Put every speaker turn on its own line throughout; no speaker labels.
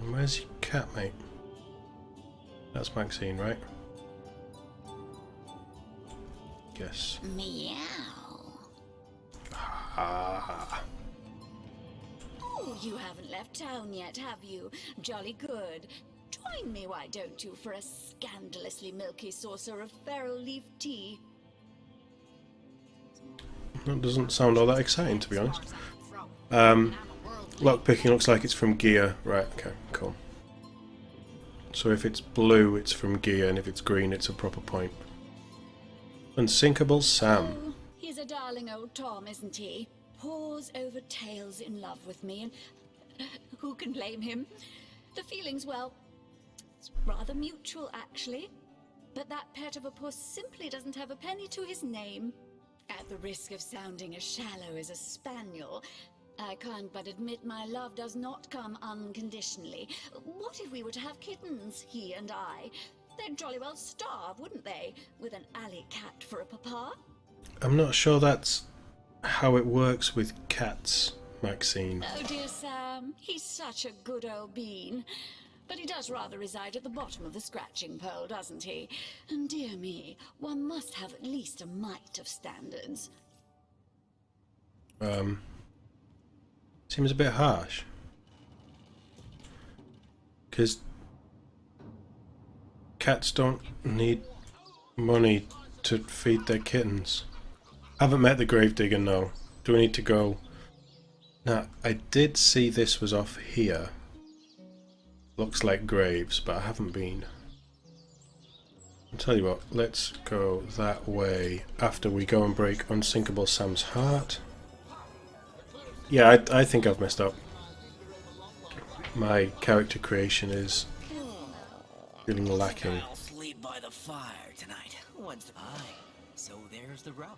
Where's your cat, mate? That's Maxine, right? Yes.
Meow.
Ah.
Oh, you haven't left town yet, have you? Jolly good. Join me, why don't you, for a scandalously milky saucer of feral leaf tea?
That doesn't sound all that exciting, to be honest. Lockpicking looks like it's from gear. Right, okay, cool. So if it's blue, it's from gear, and if it's green, it's a proper point. Unsinkable Sam.
Oh, he's a darling old Tom, isn't he? Paws over tails in love with me, and who can blame him? The feeling's, well, it's rather mutual, actually. But that pet of a puss simply doesn't have a penny to his name. At the risk of sounding as shallow as a spaniel, I can't but admit my love does not come unconditionally. What if we were to have kittens, he and I? They'd jolly well starve, wouldn't they, with an alley cat for a papa?
I'm not sure that's how it works with cats, Maxine.
Oh dear Sam, he's such a good old bean. But he does rather reside at the bottom of the scratching pole, doesn't he? And dear me, one must have at least a mite of standards.
Seems a bit harsh. Because cats don't need money to feed their kittens. Haven't met the gravedigger, no. Do we need to go? Now, I did see this was off here. Looks like graves, but I haven't been. I'll tell you what, let's go that way after we go and break Unsinkable Sam's heart. Yeah, I think I've messed up. My character creation is feeling lacking.
I'll sleep by the fire tonight. Once so there's the rub.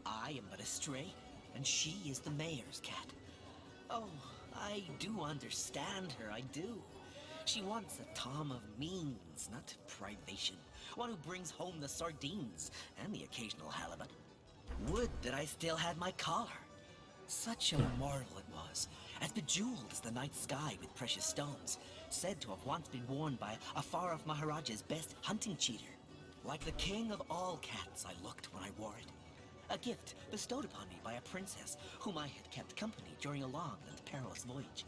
I am but a stray, and she is the mayor's cat. Oh, I do understand her, I do. She wants a Tom of means, not privation. One who brings home the sardines and the occasional halibut. Would that I still had my collar. Such a marvel it was, as bejeweled as the night sky with precious stones, said to have once been worn by a far-off Maharaja's best hunting cheater. Like the king of all cats I looked when I wore it. A gift bestowed upon me by a princess whom I had kept company during a long and perilous voyage.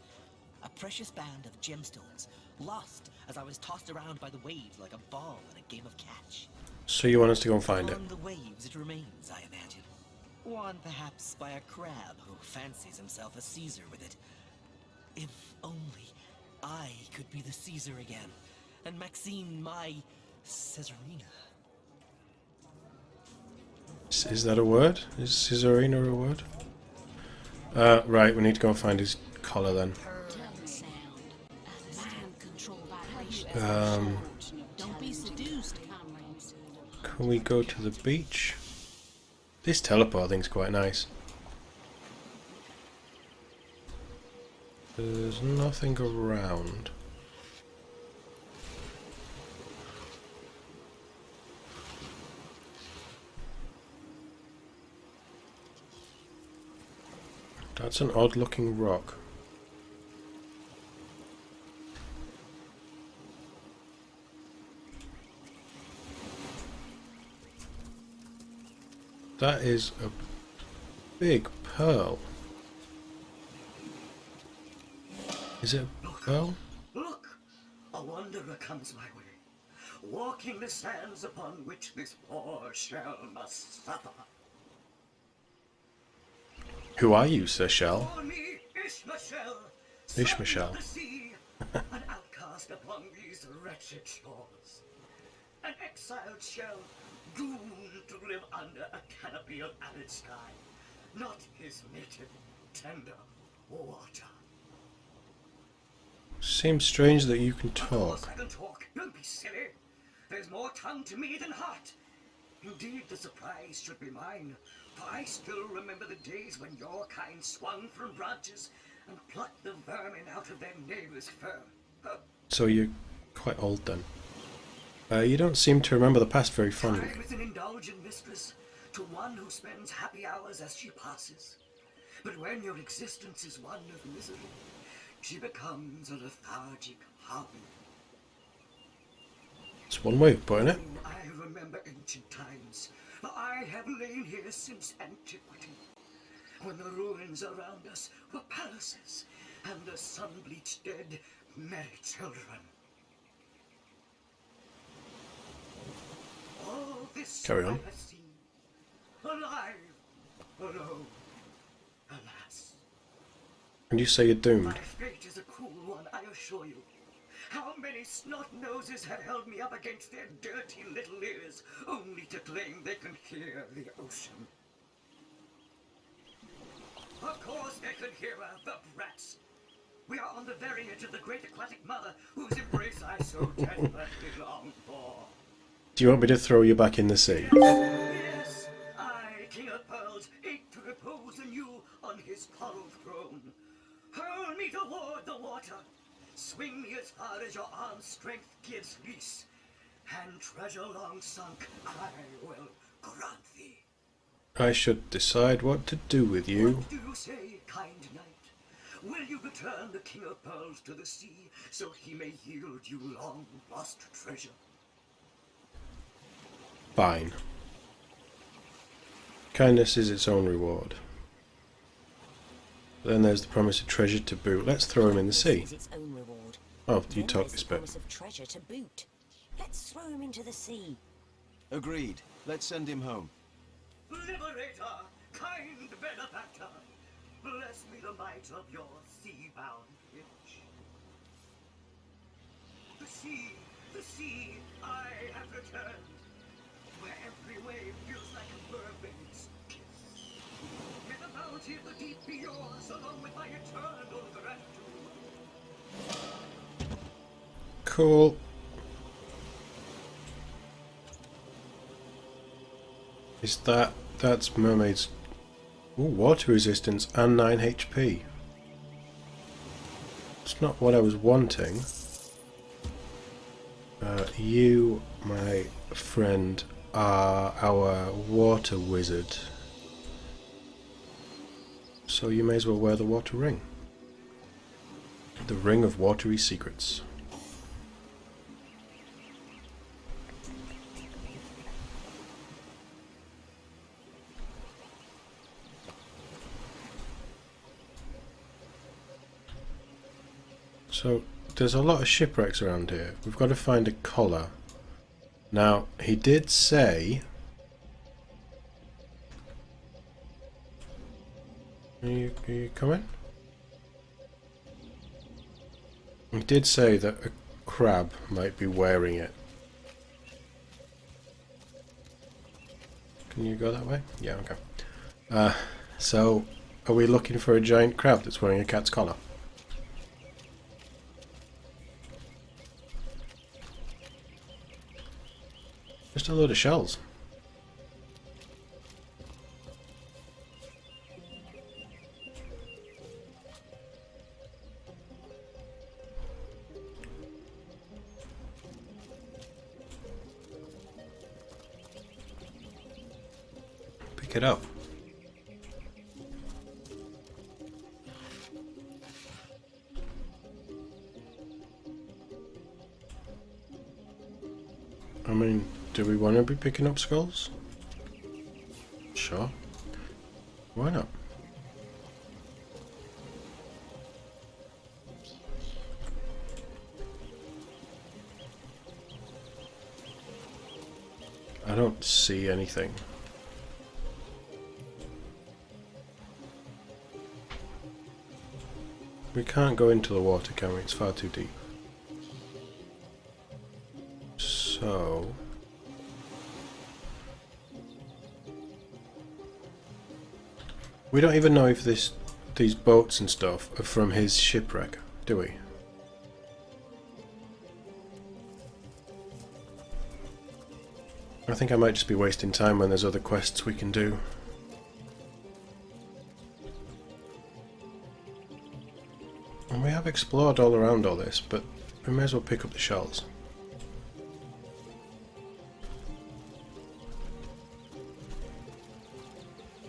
A precious band of gemstones, lost as I was tossed around by the waves like a ball in a game of catch.
So you want us to go and find it?
On the waves it remains, I imagine. Worn perhaps by a crab who fancies himself a Caesar with it. If only I could be the Caesar again, and Maxine my Caesarina.
Is that a word? Is Caesarina a word? Right, we need to go and find his collar then. Can we go to the beach? This teleport thing's quite nice. There's nothing around. That's an odd looking rock. That is a big pearl. Is it a pearl?
Look! A wanderer comes my way, walking the sands upon which this poor shell must suffer.
Who are you, Sir Shell?
For me, Ishmael,
Ishmael.
son of the sea, an outcast upon these wretched shores. An exiled shell, doomed to live under a canopy of arid sky, not his native, tender water.
Seems strange that you can
Of course
talk.
I can talk. Don't be silly. There's more tongue to me than heart. Indeed, the surprise should be mine, for I still remember the days when your kind swung from branches and plucked the vermin out of their neighbor's fur.
So you're quite old then. You don't seem to remember the past very fondly.
Time is an indulgent mistress to one who spends happy hours as she passes. But when your existence is one of misery, she becomes a lethargic hum.
It's one way of putting it.
I remember ancient times, for I have lain here since antiquity, when the ruins around us were palaces, and the sun-bleached dead merry children. All this
Carry on.
I have seen, alive, alone, alas.
And you say you're
My
doomed.
fate is a cruel one, I assure you. How many snot-noses have held me up against their dirty little ears, only to claim they can hear the ocean? Of course they can hear her, the brats. We are on the very edge of the great aquatic mother, whose embrace I so desperately long for.
Do you want me to throw you back in the sea?
Yes, I, King of Pearls, ache to repose anew on his coral throne. Hurl me toward the water. Swing me as far as your arm's strength gives lease. And treasure long sunk I will grant thee.
I should decide what to do with you.
What do you say, kind knight? Will you return the King of Pearls to the sea, so he may yield you long-lost treasure?
Fine. Kindness is its own reward. Then there's the promise of treasure to boot. Let's throw him in the sea.
Is its own reward.
Oh, you
Then
talk
there's
this
the
bit.
promise of treasure to boot. Let's throw him into the sea.
Agreed. Let's send him home.
Liberator, kind benefactor, bless me the might of your sea-bound pitch. The sea, I have returned, where every wave feels like a mermaid's kiss. May the bounty of the deep be yours, along with my eternal gratitude.
Cool. Is that's mermaids? Ooh, water resistance and 9 HP. It's not what I was wanting. You, my friend, are our water wizard. So you may as well wear the water ring. The ring of watery secrets. So, there's a lot of shipwrecks around here. We've got to find a collar. Now, he did say... Are you coming? He did say that a crab might be wearing it. Can you go that way? Yeah, okay. So, are we looking for a giant crab that's wearing a cat's collar? Just a load of shells. Pick it up. I mean, do we want to be picking up skulls? Sure. Why not? I don't see anything. We can't go into the water, can we? It's far too deep. So... we don't even know if these boats and stuff are from his shipwreck, do we? I think I might just be wasting time when there's other quests we can do. And we have explored all around all this, but we may as well pick up the shells.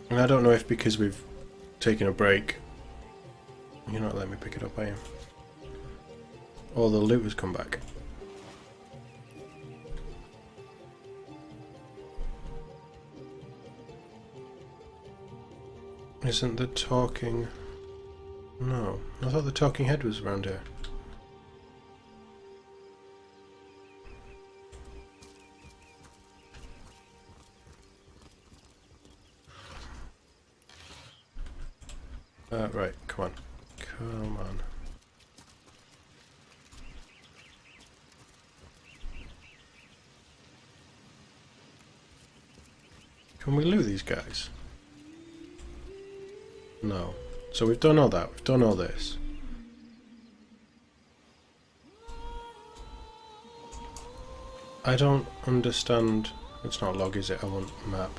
And I don't know if because we've taken a break You're not letting me pick it up, are you? All the loot has come back. Isn't the talking... No. I thought the talking head was around here. Right, come on. Come on. Can we loot these guys? No. So we've done all that. We've done all this. I don't understand. It's not log, is it? I want map.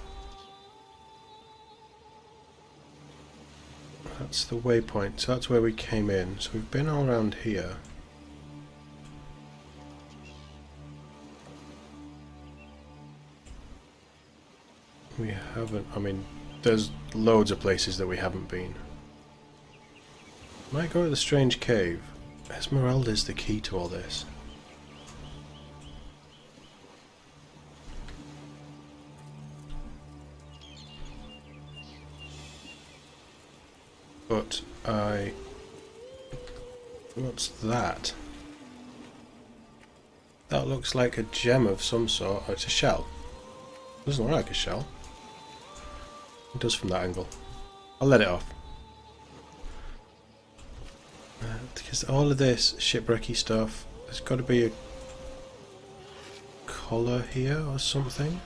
That's the waypoint. So that's where we came in. So we've been all around here. We haven't. I mean, there's loads of places that we haven't been. Might go to the strange cave. Esmeralda's the key to all this. But what's that? That looks like a gem of some sort. Oh, it's a shell. Doesn't look like a shell. It does from that angle. I'll let it off. Because all of this shipwrecky stuff, there's got to be a collar here or something.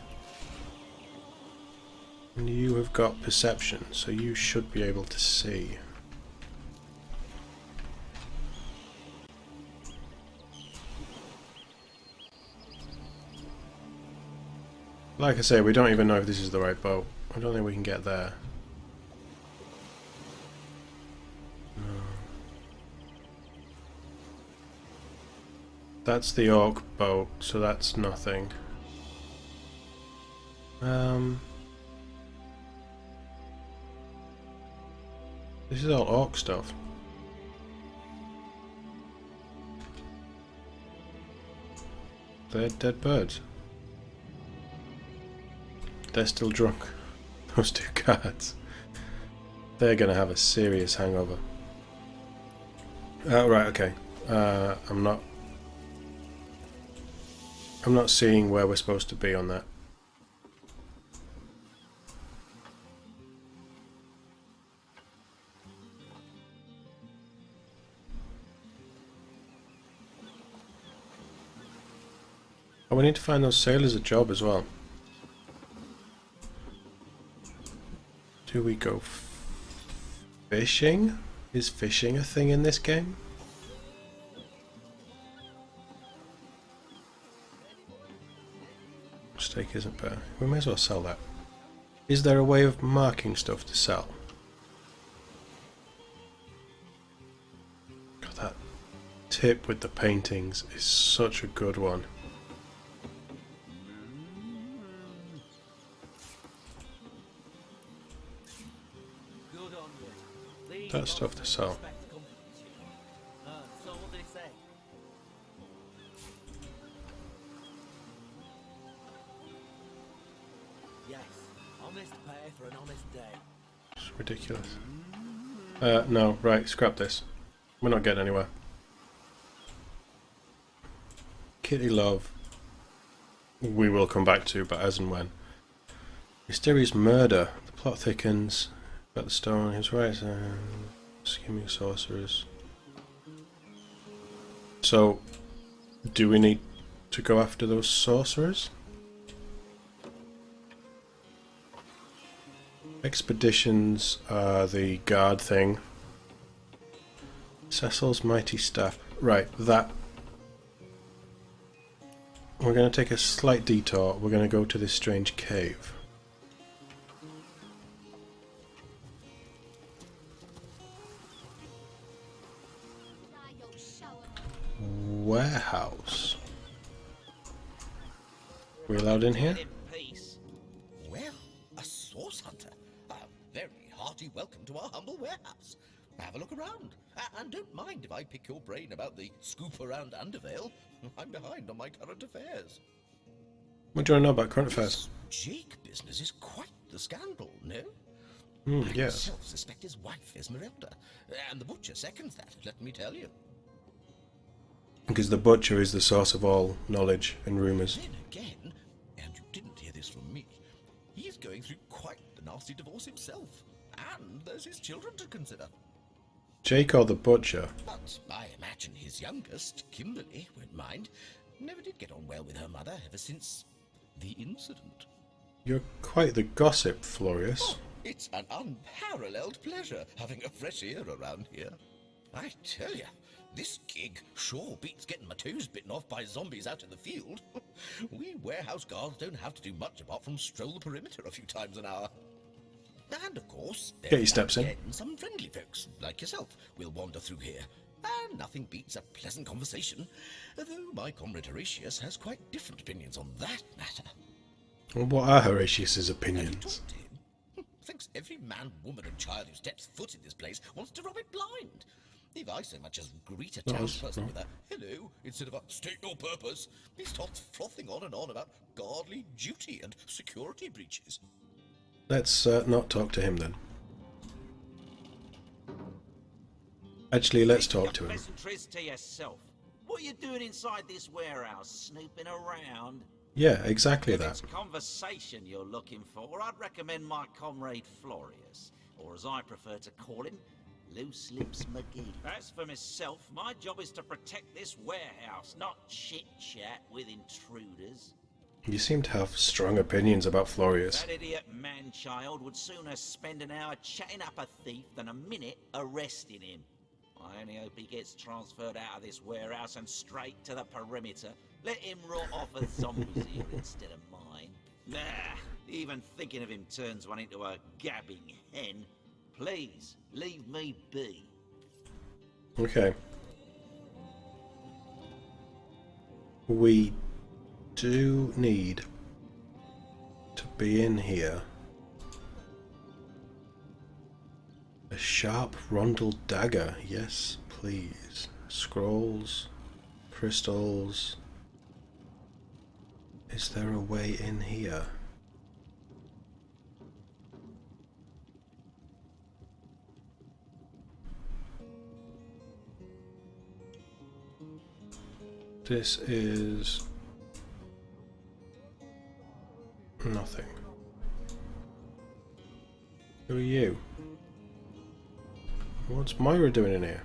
And you have got perception, so you should be able to see. Like I say, we don't even know if this is the right boat. I don't think we can get there. No. That's the orc boat, so that's nothing. This is all orc stuff. They're dead birds. They're still drunk. Those two cards. They're gonna have a serious hangover. Right, okay. I'm not seeing where we're supposed to be on that. Oh, we need to find those sailors a job as well. Do we go fishing? Is fishing a thing in this game? Steak isn't better. We may as well sell that. Is there a way of marking stuff to sell? God, that tip with the paintings is such a good one. That stuff to sell.
So what did he say? Yes, honest pay for an honest day.
It's ridiculous. No, right, scrap this. We're not getting anywhere. Kitty Love, we will come back to, but as and when. Mysterious murder. The plot thickens. Got the stone. He was right. Scheming sorcerers. So, do we need to go after those sorcerers? Expeditions are the guard thing. Cecil's mighty staff. Right, that. We're going to take a slight detour. We're going to go to this strange cave. Warehouse. We allowed in here?
Well, a source hunter. A very hearty welcome to our humble warehouse. Have a look around. And don't mind if I pick your brain about the scoop around Undervale. I'm behind on my current affairs.
What do you want to know about current affairs?
This Jake business is quite the scandal, no? I
Yes.
myself suspect his wife Esmeralda, and the butcher seconds that, let me tell you.
Because the butcher is the source of all knowledge and rumours.
Then again, and you didn't hear this from me, he's going through quite the nasty divorce himself, and there's his children to consider.
Jake or the butcher?
But I imagine his youngest, Kimberly, won't mind. Never did get on well with her mother ever since the incident.
You're quite the gossip, Florius.
Oh, it's an unparalleled pleasure having a fresh ear around here. I tell you, this gig sure beats getting my toes bitten off by zombies out in the field. We warehouse guards don't have to do much apart from stroll the perimeter a few times an hour. And of course,
Get your
every
steps
now
in.
and again, some friendly folks, like yourself, will wander through here. And nothing beats a pleasant conversation, though my comrade Horatius has quite different opinions on that matter.
Well, what are Horatius's
Have you
opinions?
talked to him? Thinks every man, woman and child who steps foot in this place wants to rob it blind. If I so much as greet a
That
townsperson
was-
with a hello instead of a state your purpose, he starts frothing on and on about godly duty and security breaches.
Let's not talk to him then. Actually, let's talk to him.
Pleasantries to yourself. What are you doing inside this warehouse, snooping around?
Yeah, exactly
If
that.
it's conversation you're looking for, I'd recommend my comrade Florius, or as I prefer to call him, Loose Lips McGee. As for myself, my job is to protect this warehouse, not chit-chat with intruders.
You seem to have strong opinions about Florius.
That idiot man-child would sooner spend an hour chatting up a thief than a minute arresting him. I only hope he gets transferred out of this warehouse and straight to the perimeter. Let him rot off a zombie's ear instead of mine. Nah, even thinking of him turns one into a gabbing hen. Please, leave me be.
Okay. We do need to be in here. A sharp rondel dagger, yes, please. Scrolls, crystals. Is there a way in here? This is nothing. Who are you? What's Myra doing in here?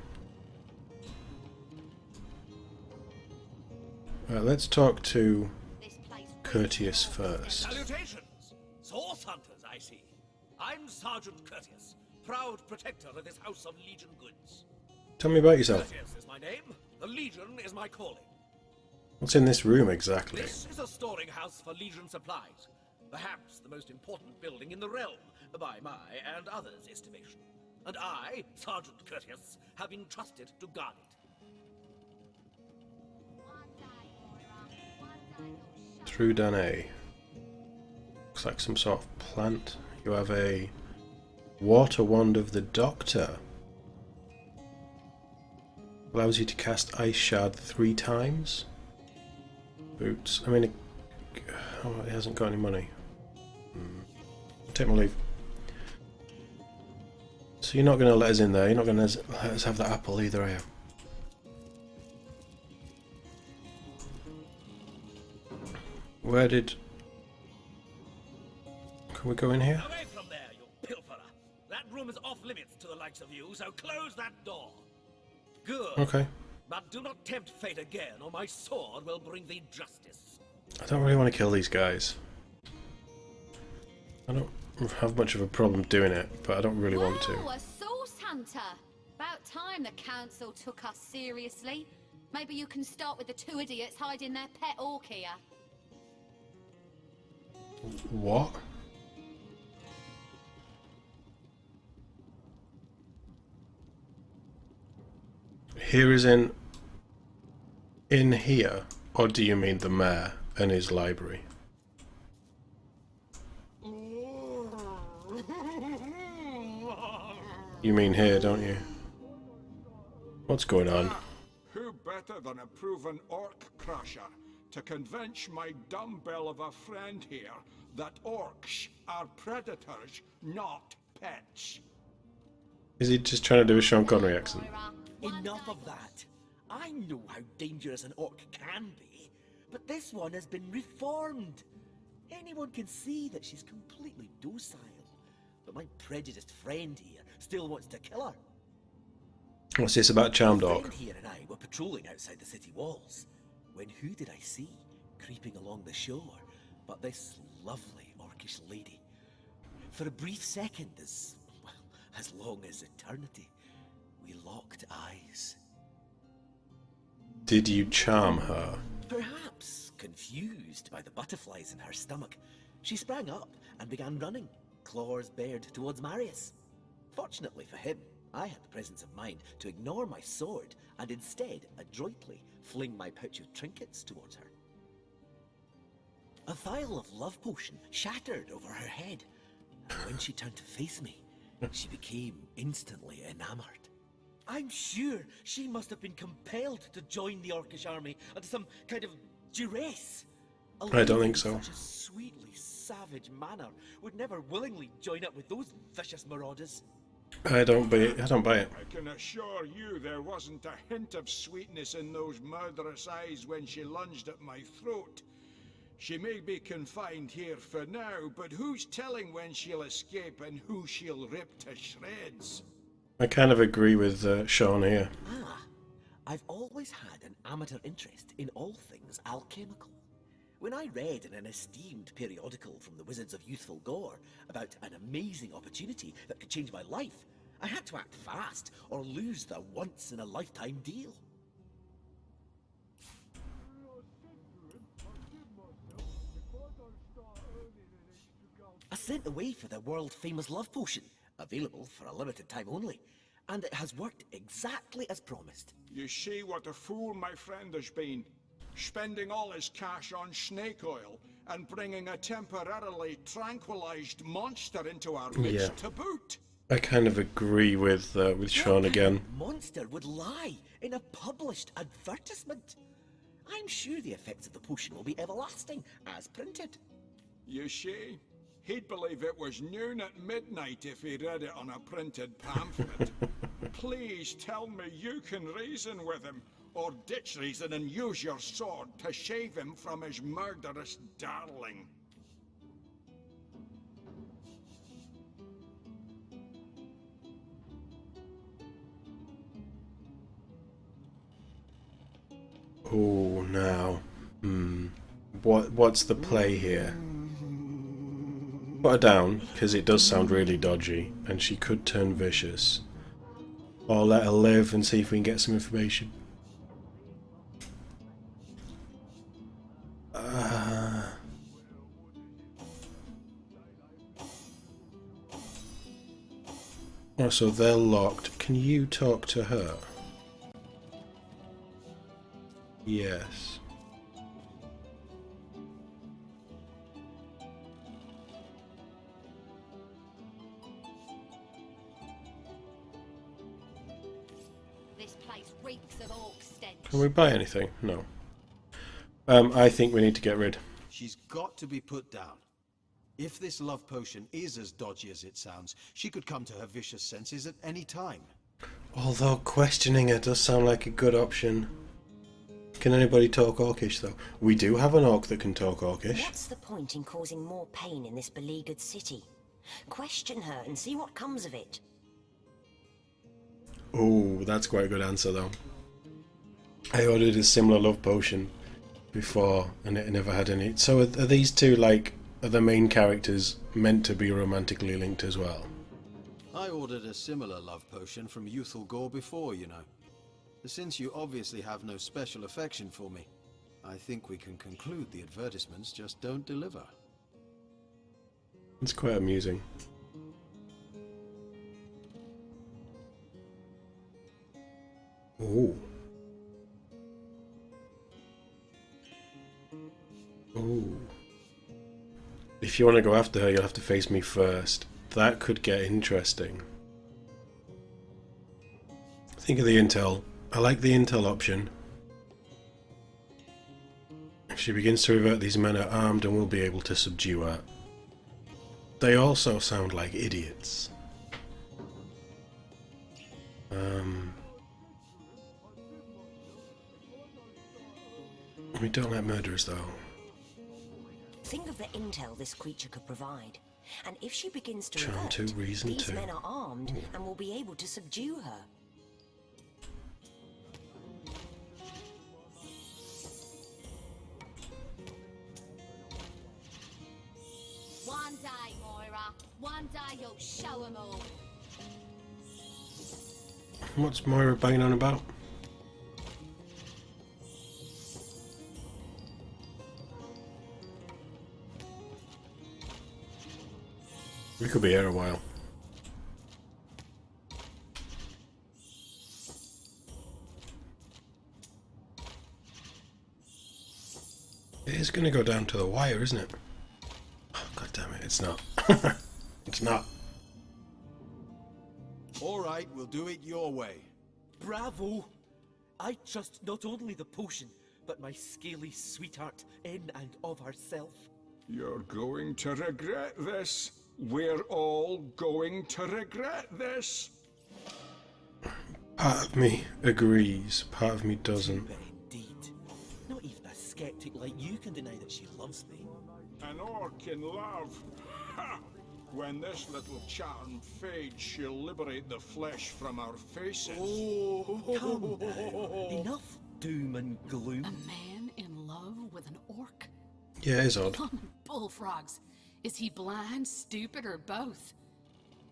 Let's talk to Curtius first.
Salutations! Source hunters, I see. I'm Sergeant Curtius, proud protector of this house of Legion goods.
Tell me about yourself.
Curtius is my name, the Legion is my calling.
What's in this room exactly?
This is a storing house for Legion supplies. Perhaps the most important building in the realm, by my and others' estimation. And I, Sergeant Curtius, have been trusted to guard it.
Through Danae. Looks like some sort of plant. You have a water wand of the Doctor. Allows you to cast Ice Shard 3 times. Boots. I mean, it hasn't got any money. Take my leave. So you're not going to let us in there. You're not going to let us have that apple either, are you? Where did... Can we go in here?
Away from there, you pilferer. That room is off limits to the likes of you, so close that door. Good.
Okay.
But do not tempt fate again, or my sword will bring thee justice.
I don't really want to kill these guys. I don't have much of a problem doing it, but I don't really want to.
Whoa, a source hunter! About time the council took us seriously. Maybe you can start with the 2 idiots hiding their pet orc here.
What? Here is in here, or do you mean the mayor and his library? You mean here, don't you? What's going on?
Who better than a proven orc crusher to convince my dumbbell of a friend here that orcs are predators, not pets?
Is he just trying to do a Sean Connery accent?
Enough of that. I know how dangerous an orc can be, but this one has been reformed. Anyone can see that she's completely docile, but my prejudiced friend here still wants to kill her.
What's this about Charm
My
Dog?
friend here and I were patrolling outside the city walls, when who did I see creeping along the shore but this lovely orcish lady? For a brief second, as long as eternity, we locked eyes.
Did you charm her?
Perhaps confused by the butterflies in her stomach, she sprang up and began running, claws bared towards Marius. Fortunately for him, I had the presence of mind to ignore my sword and instead adroitly fling my pouch of trinkets towards her. A vial of love potion shattered over her head, and when she turned to face me, she became instantly enamored. I'm sure she must have been compelled to join the Orcish army under some kind of duress.
I don't think so.
Such a sweetly savage manner would never willingly join up with those vicious marauders.
I don't buy it. I don't buy it.
I can assure you there wasn't a hint of sweetness in those murderous eyes when she lunged at my throat. She may be confined here for now, but who's telling when she'll escape and who she'll rip to shreds?
I kind of agree with Sean here.
I've always had an amateur interest in all things alchemical. When I read in an esteemed periodical from the Wizards of Youthful Gore about an amazing opportunity that could change my life, I had to act fast or lose the once-in-a-lifetime deal. I sent away for the world-famous love potion, available for a limited time only, and it has worked exactly as promised.
You see what a fool my friend has been, spending all his cash on snake oil and bringing a temporarily tranquilized monster into our midst to boot.
I kind of agree with Sean again.
What monster would lie in a published advertisement? I'm sure the effects of the potion will be everlasting, as printed.
You see? He'd believe it was noon at midnight if he read it on a printed pamphlet. Please tell me you can reason with him, or ditch reason and use your sword to shave him from his murderous darling.
Oh, now. What's the play here? Put her down, because it does sound really dodgy, and she could turn vicious. Or let her live and see if we can get some information. Oh, so they're locked. Can you talk to her? Yes.
This place reeks of orc stench.
Can we buy anything? No. I think we need to get rid.
She's got to be put down. If this love potion is as dodgy as it sounds, she could come to her vicious senses at any time.
Although questioning her does sound like a good option. Can anybody talk Orcish though? We do have an orc that can talk Orcish.
What's the point in causing more pain in this beleaguered city? Question her and see what comes of it.
Oh, that's quite a good answer though. I ordered a similar love potion before and it never had any. So are these two like, are the main characters meant to be romantically linked as well?
I ordered a similar love potion from Youthful Gore before, you know. Since you obviously have no special affection for me, I think we can conclude the advertisements just don't deliver.
It's quite amusing. Oh. Oh. If you want to go after her, you'll have to face me first. That could get interesting. Think of the intel I like the intel option. If she begins to revert, these men are armed and will be able to subdue her. They also sound like idiots. We don't like murderers, though.
Think of the intel this creature could provide. And if she begins to
Charm
revert,
2, Reason
these
2.
men are armed and will be able to subdue her.
One day, Moira. One day you'll show 'em all.
What's Moira banging on about? We could be here a while. It is going to go down to the wire, isn't it? Oh, God damn it, it's not. It's not.
Alright, we'll do it your way.
Bravo! I trust not only the potion, but my scaly sweetheart in and of herself.
You're going to regret this. We're all going to regret this.
Part of me agrees, part of me doesn't.
But indeed, not even a skeptic like you can deny that she loves me.
An orc in love. Ha! When this little charm fades, she'll liberate the flesh from our faces.
Come now. Enough doom and gloom.
A man in love with an orc?
Yeah, it is odd.
Bullfrogs. Is he blind, stupid, or both?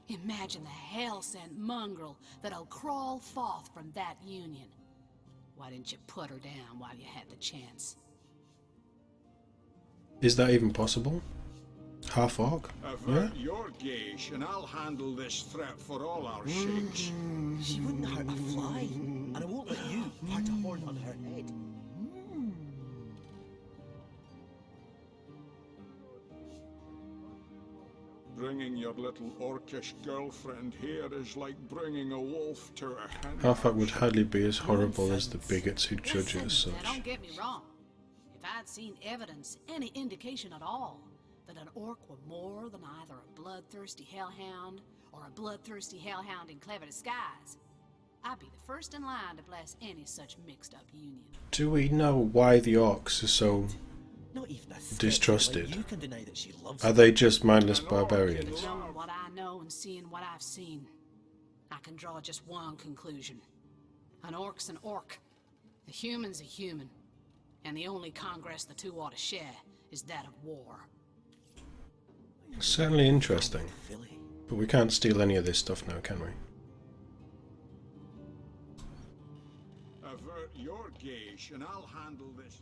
Imagine the hell-sent mongrel that'll crawl forth from that union. Why didn't you put her down while you had the chance?
Is that even possible? Half orc?
Avert your gaze, and I'll handle this threat for all our sakes.
She wouldn't hurt a fly, and I won't let you part a horn on her head.
Bringing your little orcish girlfriend here is like bringing a wolf to a hen.
Half orc would hardly be as horrible as the bigots who judge it as
Now,
such.
don't get me wrong. If I'd seen evidence, any indication at all, that an orc were more than either a bloodthirsty hellhound or a bloodthirsty hellhound in clever disguise, I'd be the first in line to bless any such mixed-up union.
Do we know why the orcs are so
Not even a skeptic
distrusted?
like you can deny that she loves
Are
me.
they just mindless barbarians?
Knowing what I know and seeing what I've seen, I can draw just one conclusion. An orc's an orc. A human's a human. And the only congress the two ought to share is that of war.
Certainly interesting. But we can't steal any of this stuff now, can we?
Avert your gaze, and I'll handle this.